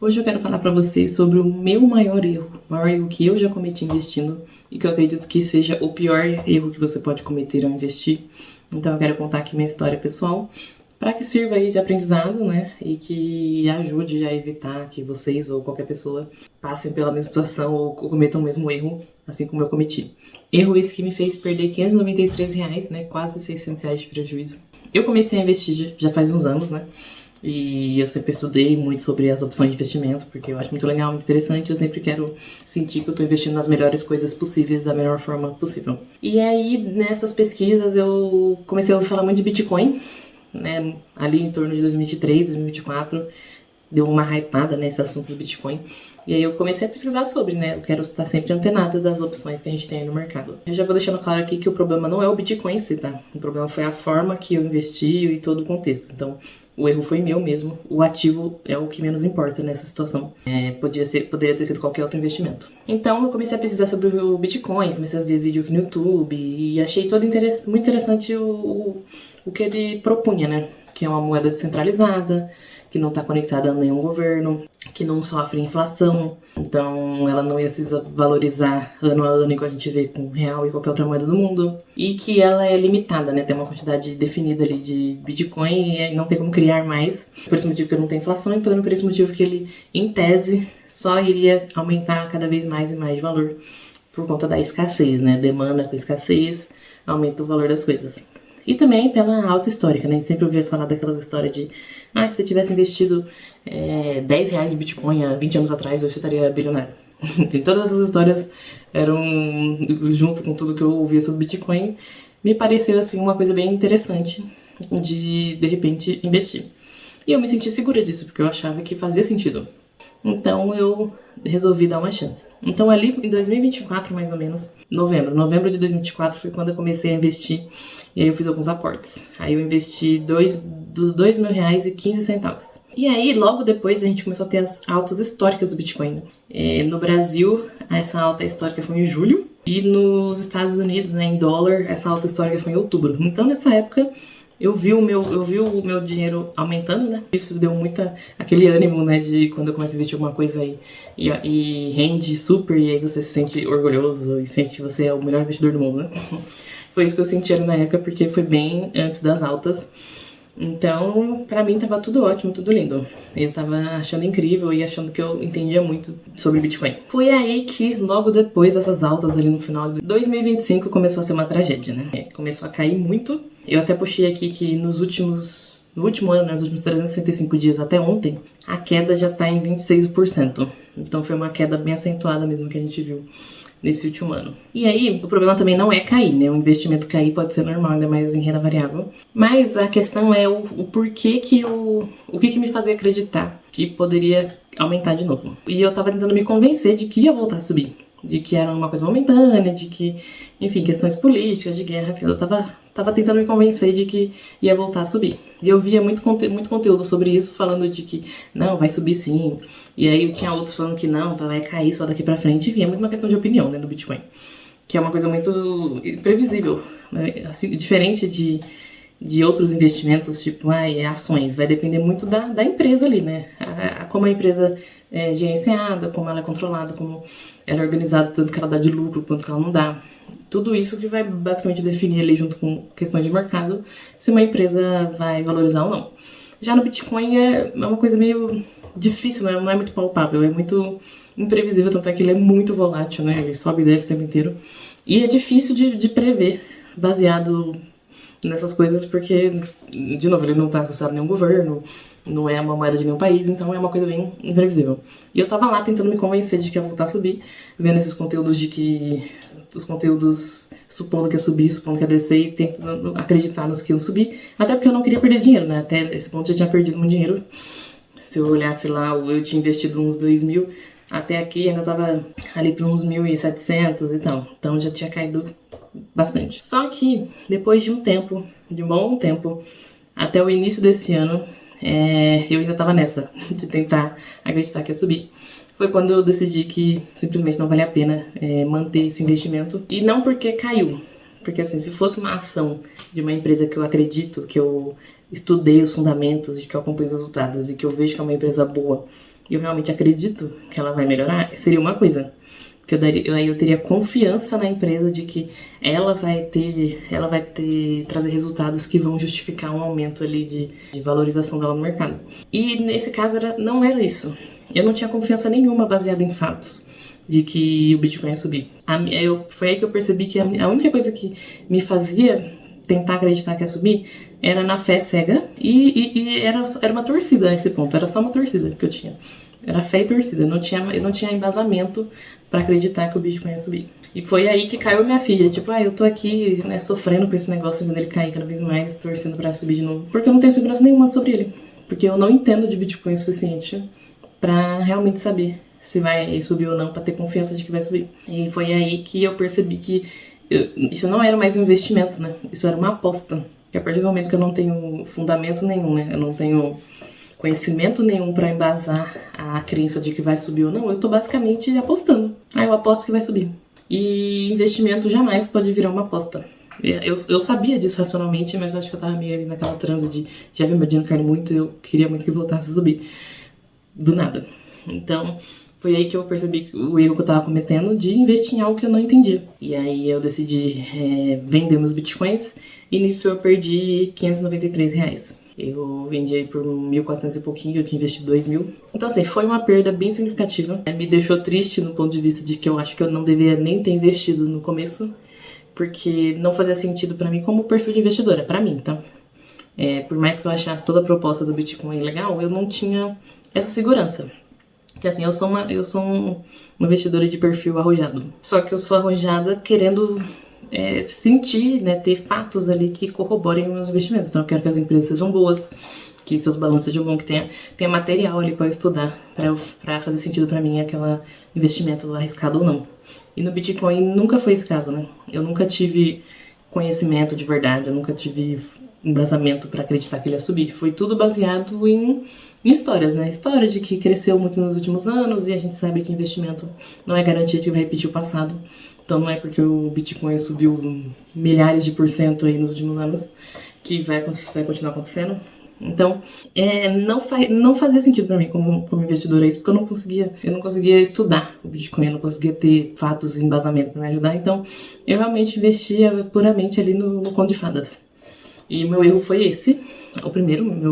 Hoje eu quero falar para vocês sobre o meu maior erro que eu já cometi investindo e que eu acredito que seja o pior erro que você pode cometer ao investir. Então eu quero contar aqui minha história pessoal para que sirva aí de aprendizado, né? E que ajude a evitar que vocês ou qualquer pessoa passem pela mesma situação ou cometam o mesmo erro, assim como eu cometi. Erro esse que me fez perder R$593, né? Quase R$600 de prejuízo. Eu comecei a investir já faz uns anos, né? E eu sempre estudei muito sobre as opções de investimento, porque eu acho muito legal, muito interessante. Eu sempre quero sentir que eu estou investindo nas melhores coisas possíveis, da melhor forma possível. E aí, nessas pesquisas, eu comecei a ouvir falar muito de Bitcoin, né? Ali em torno de 2023, 2024, deu uma hypada nesse assunto do Bitcoin. E aí eu comecei a pesquisar sobre, né? Eu quero estar sempre antenada das opções que a gente tem aí no mercado. Eu já vou deixando claro aqui que o problema não é o Bitcoin em si, tá? O problema foi a forma que eu investi e todo o contexto. Então, o erro foi meu mesmo. O ativo é o que menos importa nessa situação. Poderia ter sido qualquer outro investimento. Então, eu comecei a pesquisar sobre o Bitcoin, comecei a ver vídeo aqui no YouTube e achei muito interessante o que ele propunha, né? Que é uma moeda descentralizada, que não está conectada a nenhum governo, que não sofre inflação, então ela não ia se valorizar ano a ano igual a gente vê com o real e qualquer outra moeda do mundo, e que ela é limitada, né? Tem uma quantidade definida ali de Bitcoin e não tem como criar mais, por esse motivo que não tem inflação e também por esse motivo que ele, em tese, só iria aumentar cada vez mais e mais de valor por conta da escassez, né? Demanda com escassez, aumenta o valor das coisas. E também pela alta histórica, né? Sempre ouvia falar daquelas histórias de se você tivesse investido R$10 em Bitcoin há 20 anos atrás, hoje você estaria bilionário. Enfim, todas essas histórias eram, junto com tudo que eu ouvia sobre Bitcoin, me pareceu assim uma coisa bem interessante de repente, investir. E eu me senti segura disso, porque eu achava que fazia sentido. Então eu resolvi dar uma chance. Então ali em 2024, mais ou menos, novembro de 2024 foi quando eu comecei a investir. E aí eu fiz alguns aportes. Aí eu investi dos R$2.000,15. E aí logo depois a gente começou a ter as altas históricas do Bitcoin. No Brasil, essa alta histórica foi em julho. E nos Estados Unidos, né, em dólar, essa alta histórica foi em outubro. Então nessa época eu vi o meu dinheiro aumentando, né? Isso deu aquele ânimo, né? De quando eu começo a investir alguma coisa aí e rende super, e aí você se sente orgulhoso e sente que você é o melhor investidor do mundo, né? Foi isso que eu senti ali na época, porque foi bem antes das altas. Então, pra mim tava tudo ótimo, tudo lindo. Eu tava achando incrível e achando que eu entendia muito sobre Bitcoin. Foi aí que, logo depois dessas altas ali no final de 2025, começou a ser uma tragédia, né? Começou a cair muito. Eu até puxei aqui que no último ano, nos últimos 365 dias até ontem, a queda já tá em 26%. Então foi uma queda bem acentuada mesmo que a gente viu nesse último ano. E aí, o problema também não é cair, né? O investimento cair pode ser normal, ainda mais em renda variável. Mas a questão é o porquê que o que me fazia acreditar que poderia aumentar de novo. E eu tava tentando me convencer de que ia voltar a subir. De que era uma coisa momentânea, de que, enfim, questões políticas, de guerra, eu tava tentando me convencer de que ia voltar a subir. E eu via muito conteúdo sobre isso, falando de que não, vai subir sim. E aí eu tinha outros falando que não, vai cair só daqui pra frente. Enfim, é muito uma questão de opinião, né, do Bitcoin. Que é uma coisa muito imprevisível, né? Assim, diferente de outros investimentos, tipo ações. Vai depender muito da empresa ali, né? Como a empresa é gerenciada, como ela é controlada, como ela é organizada, tanto que ela dá de lucro, quanto que ela não dá. Tudo isso que vai basicamente definir ali, junto com questões de mercado, se uma empresa vai valorizar ou não. Já no Bitcoin é uma coisa meio difícil, né? Não é muito palpável, é muito imprevisível, tanto é que ele é muito volátil, né? Ele sobe e desce o tempo inteiro. E é difícil de prever, baseado nessas coisas, porque, de novo, ele não está associado a nenhum governo, não é uma moeda de nenhum país, então é uma coisa bem imprevisível. E eu tava lá tentando me convencer de que ia voltar a subir, vendo esses conteúdos os conteúdos supondo que ia subir, supondo que ia descer e tentando acreditar nos que iam subir, até porque eu não queria perder dinheiro, né? Até esse ponto eu já tinha perdido muito dinheiro. Se eu olhasse lá, eu tinha investido uns 2.000, até aqui ainda tava ali para uns 1.700 e tal, então já tinha caído bastante. Só que depois de um bom tempo, até o início desse ano, eu ainda tava nessa, de tentar acreditar que ia subir. Foi quando eu decidi que simplesmente não valia a pena manter esse investimento. E não porque caiu, porque assim, se fosse uma ação de uma empresa que eu acredito, que eu estudei os fundamentos, de que eu acompanho os resultados e que eu vejo que é uma empresa boa e eu realmente acredito que ela vai melhorar, seria uma coisa. Porque aí eu teria confiança na empresa de que ela vai trazer resultados que vão justificar um aumento ali de valorização dela no mercado. E nesse caso não era isso. Eu não tinha confiança nenhuma baseada em fatos de que o Bitcoin ia subir. Foi aí que eu percebi que a única coisa que me fazia tentar acreditar que ia subir era na fé cega e era uma torcida nesse ponto, era só uma torcida que eu tinha. Era fé e torcida, eu não tinha embasamento pra acreditar que o Bitcoin ia subir. E foi aí que caiu minha filha, tipo, eu tô aqui, né, sofrendo com esse negócio, vendo ele cair cada vez mais, torcendo pra subir de novo. Porque eu não tenho segurança nenhuma sobre ele. Porque eu não entendo de Bitcoin o suficiente pra realmente saber se vai subir ou não, pra ter confiança de que vai subir. E foi aí que eu percebi que isso não era mais um investimento, né? Isso era uma aposta. Que a partir do momento que eu não tenho fundamento nenhum, né? Eu não tenho conhecimento nenhum pra embasar a crença de que vai subir ou não, eu tô basicamente apostando. Eu aposto que vai subir. E investimento jamais pode virar uma aposta. Eu sabia disso racionalmente, mas acho que eu tava meio ali naquela transe de já vi meu dinheiro cair muito e eu queria muito que voltasse a subir. Do nada. Então, foi aí que eu percebi o erro que eu tava cometendo de investir em algo que eu não entendia. E aí eu decidi vender meus bitcoins e nisso eu perdi R$593. Eu vendi aí por 1.400 e pouquinho, eu tinha investido 2.000. Então assim, foi uma perda bem significativa. Me deixou triste no ponto de vista de que eu acho que eu não deveria nem ter investido no começo, porque não fazia sentido pra mim como perfil de investidora, pra mim, tá? Por mais que eu achasse toda a proposta do Bitcoin legal, eu não tinha essa segurança. Porque assim, eu sou uma investidora de perfil arrojado. Só que eu sou arrojada querendo sentir, né, ter fatos ali que corroborem os meus investimentos. Então eu quero que as empresas sejam boas, que seus balanços sejam bons, que tenha material ali para eu estudar, para fazer sentido para mim aquele investimento arriscado ou não. E no Bitcoin nunca foi esse caso, né? Eu nunca tive conhecimento de verdade, eu nunca tive embasamento para acreditar que ele ia subir. Foi tudo baseado em histórias, né? História de que cresceu muito nos últimos anos e a gente sabe que investimento não é garantia de que vai repetir o passado. Então não é porque o Bitcoin subiu milhares de % aí nos últimos anos que vai continuar acontecendo. Então, não fazia sentido para mim como investidora isso, porque eu não conseguia estudar o Bitcoin, eu não conseguia ter fatos e embasamento para me ajudar. Então, eu realmente investia puramente ali no conto de fadas. E o meu erro foi esse, meu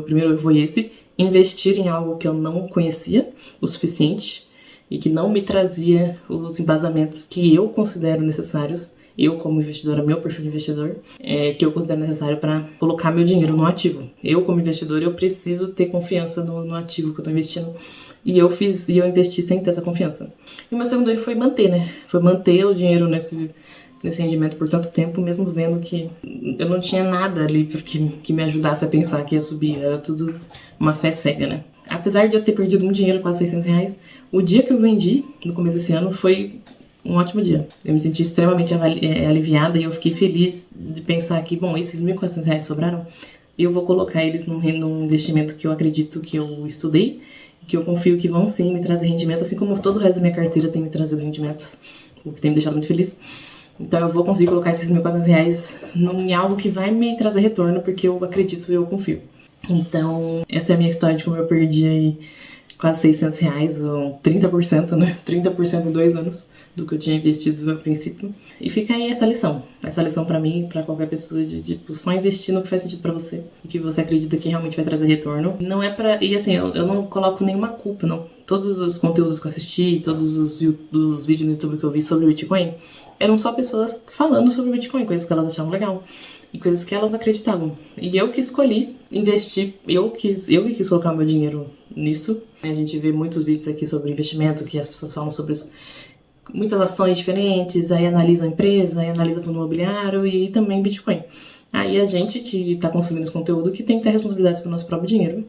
primeiro erro foi esse, investir em algo que eu não conhecia o suficiente e que não me trazia os embasamentos que eu considero necessários, eu como investidora, meu perfil de investidor, que eu considero necessário para colocar meu dinheiro no ativo. Eu como investidor, eu preciso ter confiança no ativo que eu estou investindo. E eu investi sem ter essa confiança. E o meu segundo erro foi manter, né? Foi manter o dinheiro nesse rendimento por tanto tempo, mesmo vendo que eu não tinha nada ali que me ajudasse a pensar que ia subir. Era tudo uma fé cega, né? Apesar de eu ter perdido um dinheiro, quase R$600, o dia que eu vendi, no começo desse ano, foi um ótimo dia. Eu me senti extremamente aliviada e eu fiquei feliz de pensar que, bom, esses R$1.400 sobraram, eu vou colocar eles num investimento que eu acredito que eu estudei, que eu confio que vão sim me trazer rendimento, assim como todo o resto da minha carteira tem me trazido rendimentos, o que tem me deixado muito feliz. Então eu vou conseguir colocar esses R$1.400 em algo que vai me trazer retorno, porque eu acredito e eu confio. Então, essa é a minha história de como eu perdi aí quase R$600, ou 30%, né? 30% em 2 anos do que eu tinha investido a princípio. E fica aí essa lição pra mim e pra qualquer pessoa de, tipo, só investir no que faz sentido pra você e que você acredita que realmente vai trazer retorno. Não é pra... E assim, eu não coloco nenhuma culpa, não. Todos os conteúdos que eu assisti, todos os vídeos no YouTube que eu vi sobre o Bitcoin, eram só pessoas falando sobre o Bitcoin, coisas que elas achavam legal e coisas que elas acreditavam. E eu que escolhi investir, eu que quis colocar meu dinheiro nisso. A gente vê muitos vídeos aqui sobre investimento, que as pessoas falam sobre muitas ações diferentes, aí analisam a empresa, aí analisam o fundo imobiliário e também Bitcoin. Aí a gente que está consumindo esse conteúdo que tem que ter responsabilidade pelo nosso próprio dinheiro,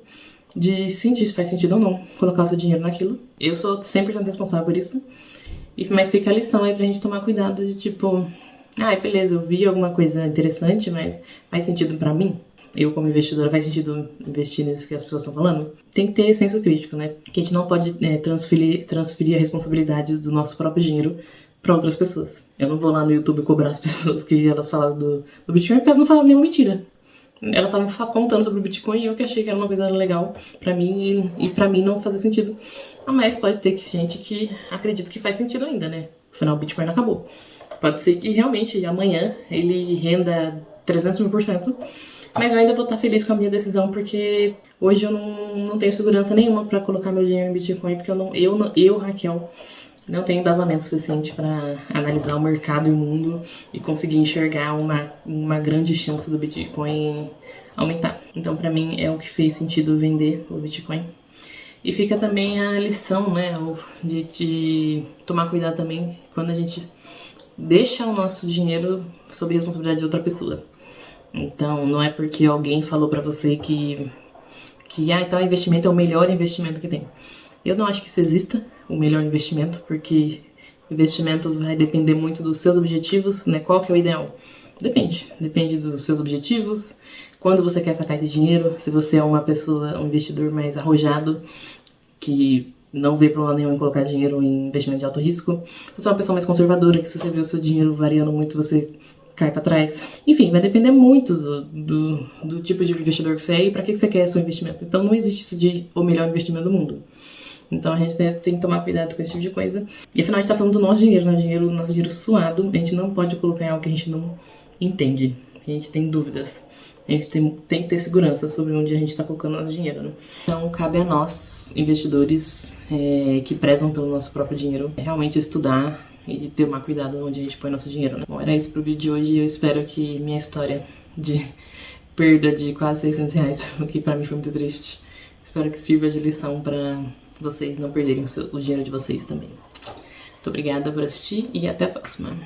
de sentir se faz sentido ou não colocar o seu dinheiro naquilo. Eu sou 100% responsável por isso. Mas fica a lição aí pra gente tomar cuidado de tipo, beleza, eu vi alguma coisa interessante, mas faz sentido pra mim? Eu como investidora, faz sentido investir nisso que as pessoas estão falando? Tem que ter senso crítico, né? Que a gente não pode transferir a responsabilidade do nosso próprio dinheiro pra outras pessoas. Eu não vou lá no YouTube cobrar as pessoas que elas falam do Bitcoin porque elas não falam nenhuma mentira. Ela tava contando sobre o Bitcoin e eu que achei que era uma coisa legal pra mim e pra mim não fazia sentido. Mas pode ter gente que acredita que faz sentido ainda, né? Afinal, o Bitcoin não acabou. Pode ser que realmente amanhã ele renda 300.000%, mas eu ainda vou estar feliz com a minha decisão porque hoje eu não tenho segurança nenhuma pra colocar meu dinheiro em Bitcoin, porque eu, Raquel, não tenho embasamento suficiente para analisar o mercado e o mundo e conseguir enxergar uma grande chance do Bitcoin aumentar. Então, para mim, é o que fez sentido vender o Bitcoin. E fica também a lição, né, de tomar cuidado também quando a gente deixa o nosso dinheiro sob responsabilidade de outra pessoa. Então, não é porque alguém falou para você que tal investimento é o melhor investimento que tem. Eu não acho que isso exista, o melhor investimento, porque investimento vai depender muito dos seus objetivos, né? Qual que é o ideal? Depende dos seus objetivos, quando você quer sacar esse dinheiro, se você é uma pessoa, um investidor mais arrojado, que não vê problema nenhum em colocar dinheiro em investimento de alto risco, se você é uma pessoa mais conservadora, que se você vê o seu dinheiro variando muito, você cai pra trás. Enfim, vai depender muito do tipo de investidor que você é e pra que você quer seu investimento. Então não existe isso de o melhor investimento do mundo. Então a gente tem que tomar cuidado com esse tipo de coisa. E afinal a gente tá falando do nosso dinheiro, né? Nosso dinheiro suado. A gente não pode colocar em algo que a gente não entende, que a gente tem dúvidas. A gente tem que ter segurança sobre onde a gente está colocando nosso dinheiro, né? Então cabe a nós, investidores que prezam pelo nosso próprio dinheiro, realmente estudar e tomar cuidado onde a gente põe nosso dinheiro, né? Bom, era isso pro vídeo de hoje. Eu espero que minha história de perda de quase R$600, o que pra mim foi muito triste, espero que sirva de lição pra vocês não perderem o dinheiro de vocês também. Muito obrigada por assistir e até a próxima.